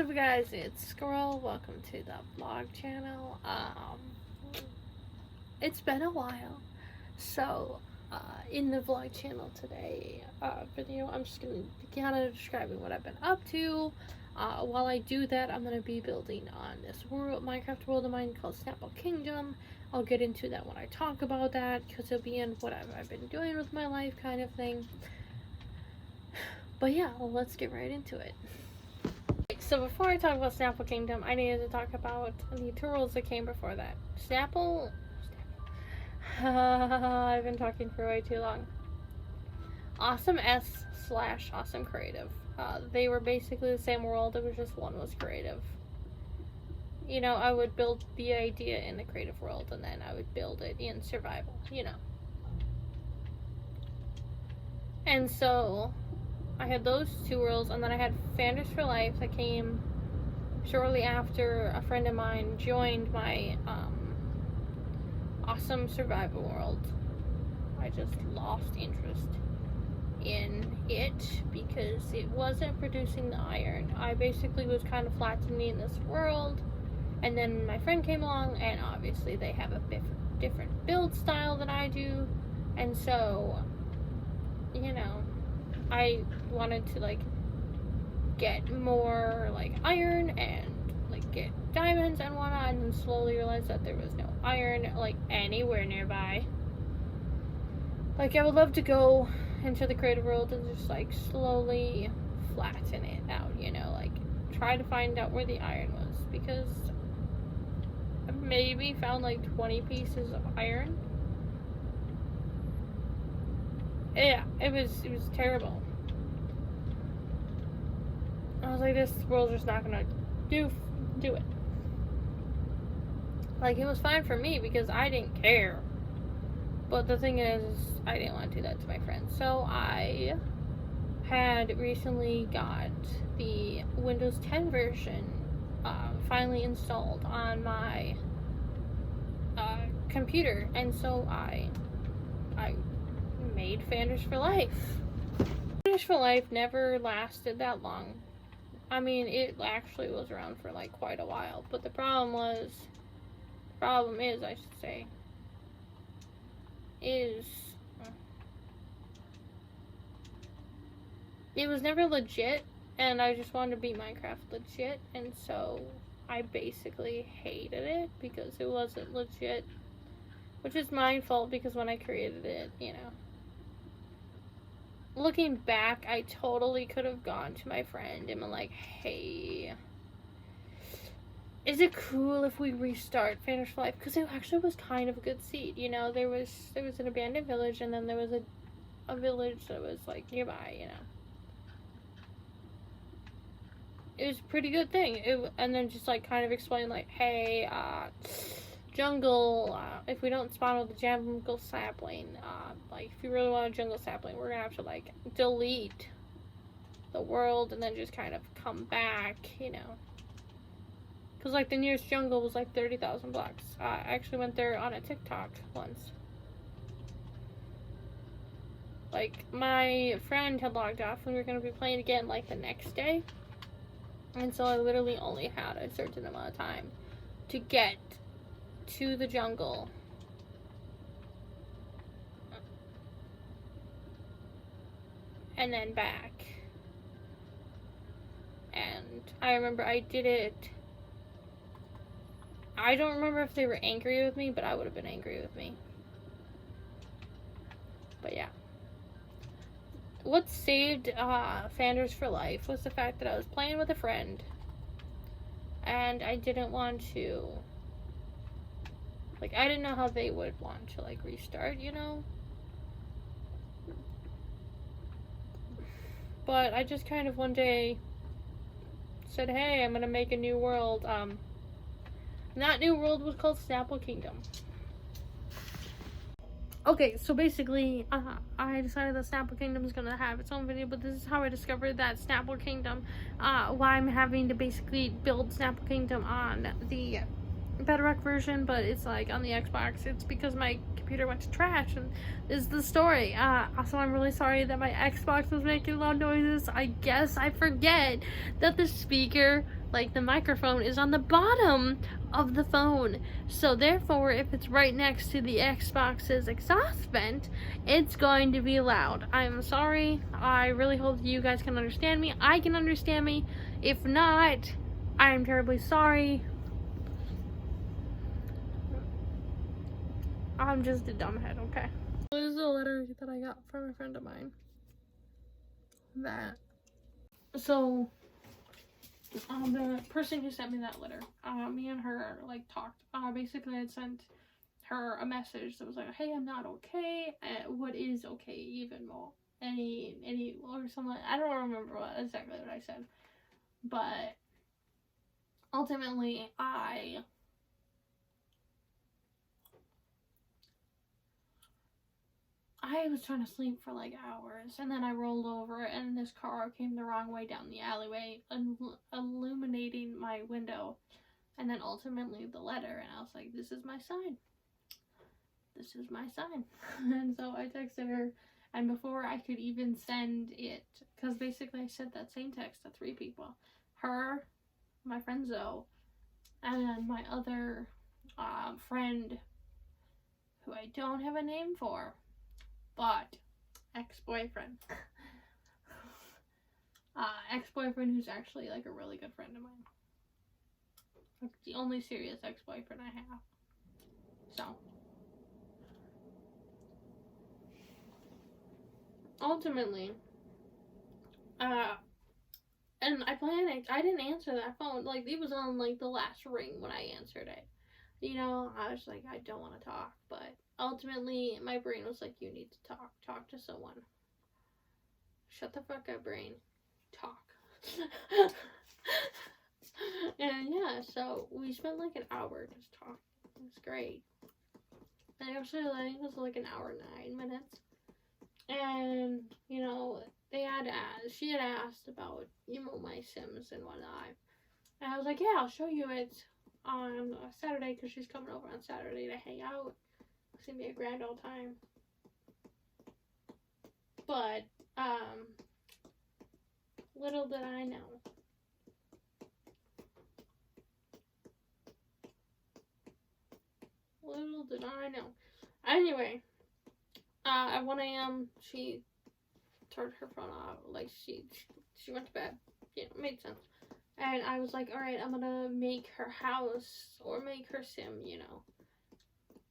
up, guys? It's Squirrel. Welcome to the vlog channel. It's been a while, so in the vlog channel today video, I'm just gonna be kind of describing what I've been up to. While I do that, I'm gonna be building on this Minecraft world of mine called Snapple Kingdom. I'll get into that when I talk about that, because it'll be in what I've been doing with my life, kind of thing. But yeah, let's get right into it. So before I talk about Snapple Kingdom, I needed to talk about the two worlds that came before that. Snapple. I've been talking for way too long. Awesome S / Awesome Creative. They were basically the same world, it was just one was creative. You know, I would build the idea in the creative world, and then I would build it in survival, you know. And so I had those two worlds, and then I had Fanders for Life that came shortly after a friend of mine joined my awesome survival world. I just lost interest in it because it wasn't producing the iron. I basically was kind of flattening in this world, and then my friend came along, and obviously they have a different build style than I do, and so, you know, I wanted to like get more like iron and like get diamonds and whatnot, and then slowly realized that there was no iron like anywhere nearby. Like, I would love to go into the creative world and just like slowly flatten it out, you know, like try to find out where the iron was, because I maybe found like 20 pieces of iron. Yeah, it was terrible. I was like, this world's just not gonna do it. Like, it was fine for me because I didn't care. But the thing is, I didn't want to do that to my friends. So I had recently got the Windows 10 version finally installed on my computer, and so I made Fanders for Life. Fanders for Life never lasted that long. I mean, it actually was around for like quite a while, but the problem is, I should say, is it was never legit, and I just wanted to beat Minecraft legit, and so I basically hated it because it wasn't legit, which is my fault because when I created it, you know. Looking back, I totally could have gone to my friend and been like, hey, is it cool if we restart Fanders for Life? Because it actually was kind of a good seed, you know. There was an abandoned village, and then there was a village that was like nearby, you know. It was a pretty good thing. And then just like kind of explain like, hey, jungle, if we don't spawn with the jungle sapling, like if you really want a jungle sapling, we're gonna have to like delete the world and then just kind of come back, you know. Because like the nearest jungle was like 30,000 blocks. I actually went there on a TikTok once. Like, my friend had logged off and we were gonna be playing again like the next day. And so I literally only had a certain amount of time to get to the jungle. And then back. And I remember I did it. I don't remember if they were angry with me, but I would have been angry with me. But yeah. What saved Fanders for Life was the fact that I was playing with a friend, and I didn't want to, like, I didn't know how they would want to, like, restart, you know? But I just kind of one day said, hey, I'm gonna make a new world. That new world was called Snapple Kingdom. Okay, so basically, I decided that Snapple Kingdom is gonna have its own video, but this is how I discovered that Snapple Kingdom, why I'm having to basically build Snapple Kingdom on the Bedrock version, but it's like on the Xbox. It's because my computer went to trash, and this is the story. Also, I'm really sorry that my Xbox was making loud noises. I guess I forget that the speaker Like, the microphone is on the bottom of the phone. So therefore, if it's right next to the Xbox's exhaust vent, it's going to be loud. I'm sorry. I really hope you guys can understand me. I can understand me. If not, I'm terribly sorry. I'm just a dumbhead, okay? This is a letter that I got from a friend of mine. So, the person who sent me that letter, me and her, like, talked. Basically, I sent her a message that was like, hey, I'm not okay. What is okay, even more? Any, or something. I don't remember exactly what I said. But, ultimately, I was trying to sleep for like hours, and then I rolled over, and this car came the wrong way down the alleyway, illuminating my window, and then ultimately the letter, and I was like, this is my sign. This is my sign. And so I texted her, and before I could even send it, because basically I sent that same text to 3 people. Her, my friend Zoe, and then my other friend, who I don't have a name for, but ex-boyfriend. Ex-boyfriend who's actually like a really good friend of mine. Like the only serious ex-boyfriend I have. So, ultimately, and I didn't answer that phone. Like, it was on like the last ring when I answered it. You know, I was like, I don't want to talk, but ultimately, my brain was like, you need to talk to someone. Shut the fuck up, brain. Talk. And yeah, so we spent like an hour just talking. It was great. And actually, I think it was like an hour and 9 minutes. And, you know, she had asked about, you know, my Sims and whatnot. And I was like, yeah, I'll show you it on Saturday, because she's coming over on Saturday to hang out. It's gonna be a grand old time. But, little did I know. Little did I know. Anyway, at 1 a.m., she turned her phone off. Like, she went to bed. Yeah, it made sense. And I was like, alright, I'm gonna make her house, or make her sim, you know.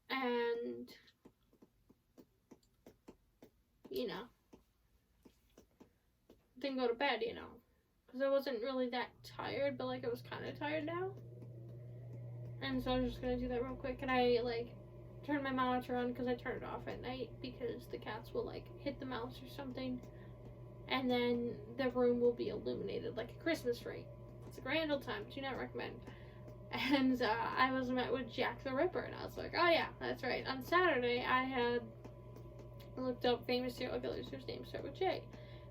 And, you know, then go to bed, you know. Because I wasn't really that tired, but, like, I was kind of tired now. And so I was just gonna do that real quick. And I, like, turned my monitor on, because I turn it off at night, because the cats will, like, hit the mouse or something. And then the room will be illuminated like a Christmas tree. It's a grand old time. Do not recommend. And I was met with Jack the Ripper, and I was like, oh yeah, that's right. On Saturday, I had looked up famous serial killers whose names start with J,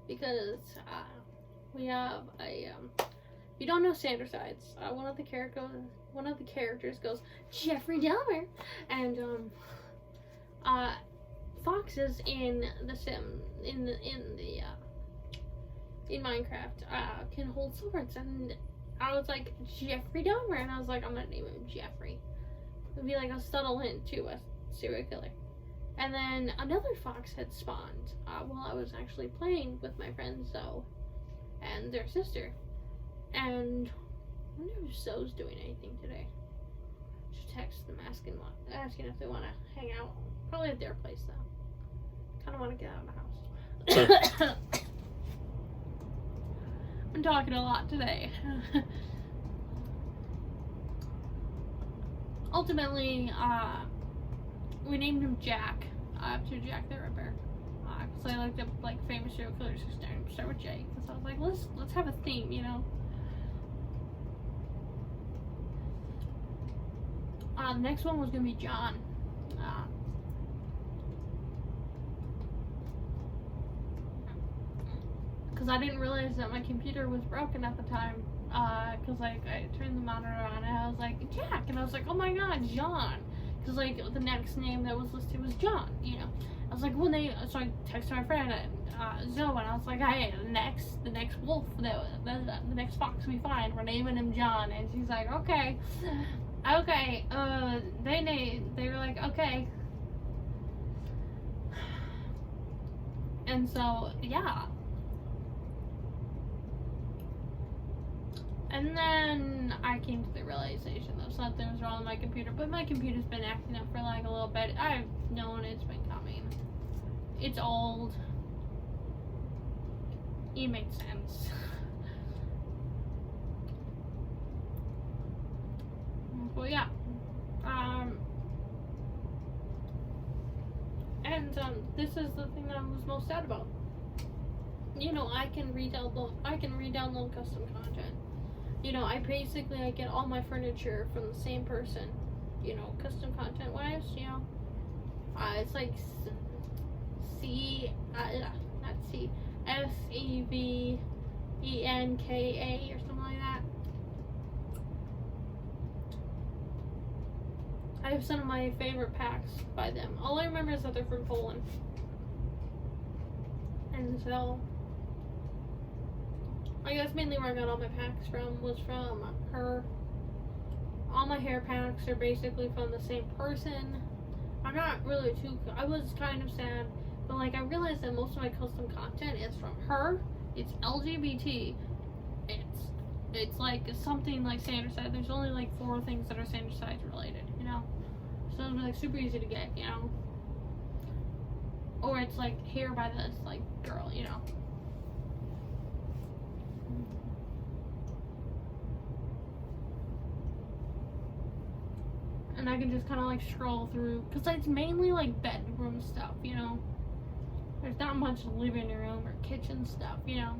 because we have a you don't know Sandersides. One of the characters goes Jeffrey Dahmer, and foxes in the Sim in Minecraft can hold swords, and I was like, Jeffrey Dahmer, and I was like, I'm gonna name him Jeffrey. It'd be like a subtle hint to a serial killer. And then another fox had spawned while I was actually playing with my friend Zoe and their sister. And I wonder if Zoe's doing anything today. Should text them asking if they want to hang out. Probably at their place though. Kind of want to get out of the house. I'm talking a lot today. Ultimately, we named him Jack after Jack the Ripper. Because I looked up like famous serial killers who start with J. Because I was like, let's have a theme, you know. The next one was gonna be John. Because I didn't realize that my computer was broken at the time. Because like I turned the monitor on and I was like, Jack, and I was like, oh my god, John. because like the next name that was listed was John. You know, I was like, well, so I texted my friend Zoe, and I was like, hey, the next wolf, the next fox we find, we're naming him John. And she's like, okay. They were like, okay. And so, yeah. And then I came to the realization that something was wrong with my computer. But my computer's been acting up for like a little bit. I've known it's been coming. It's old. It makes sense. Well, yeah. This is the thing that I was most sad about. You know, I can re-download custom content. You know, I get all my furniture from the same person. You know, custom content wise, you know. It's like SEVENKA or something like that. I have some of my favorite packs by them. All I remember is that they're from Poland. And so, I guess mainly where I got all my packs from was from her. All my hair packs are basically from the same person. I'm not really I was kind of sad, but like I realized that most of my custom content is from her. It's LGBT. It's like something like Sandercide. There's only like 4 things that are Sandercide related, you know? So it's like super easy to get, you know? Or it's like hair by this like girl, you know? And I can just kind of like scroll through, because it's mainly like bedroom stuff, you know? There's not much living room or kitchen stuff, you know?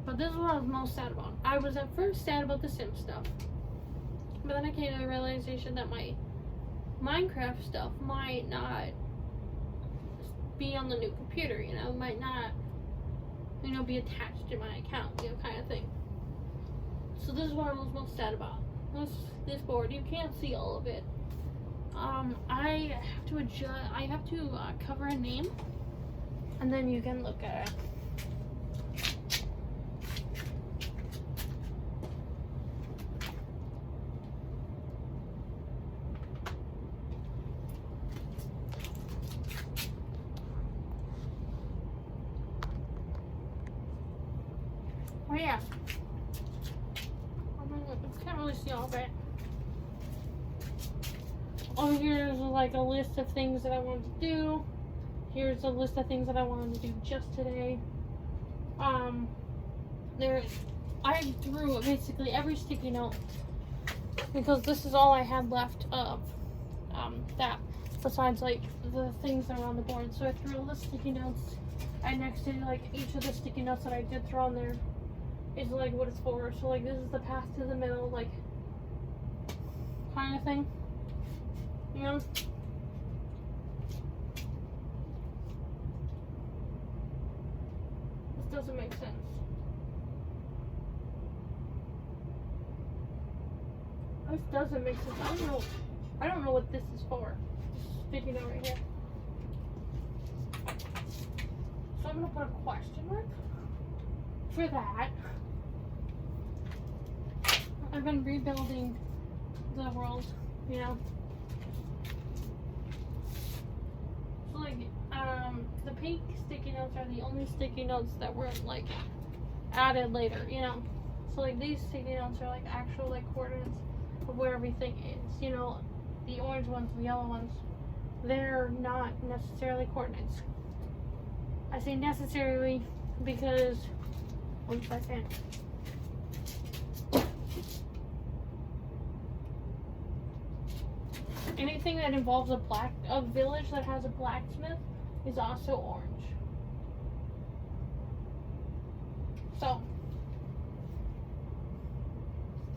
But this is what I was most sad about. I was at first sad about the Sims stuff, but then I came to the realization that my Minecraft stuff might not be on the new computer, you know? Might not, you know, be attached to my account, you know, kind of thing. So this is what I was most sad about. This board, you can't see all of it. I have to adjust. I have to cover a name, and then you can look at it. Oh yeah. I can't really see all of it. Oh, here's like a list of things that I wanted to do. Here's a list of things that I wanted to do just today. I threw basically every sticky note because this is all I had left of that, besides like the things that are on the board. So I threw all the sticky notes, and next to like each of the sticky notes that I did throw on there is like what it's for. So like this is the path to the middle, like kind of thing. You know? This doesn't make sense. This doesn't make sense. I don't know what this is for. This sticky note right here. So I'm gonna put a question mark for that. I've been rebuilding the world, you know. So like, the pink sticky notes are the only sticky notes that were like added later, you know. So like these sticky notes are like actual like coordinates of where everything is, you know. The orange ones, the yellow ones, they're not necessarily coordinates. I say necessarily because, 1 second. Anything that involves a village that has a blacksmith is also orange. So,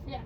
yeah.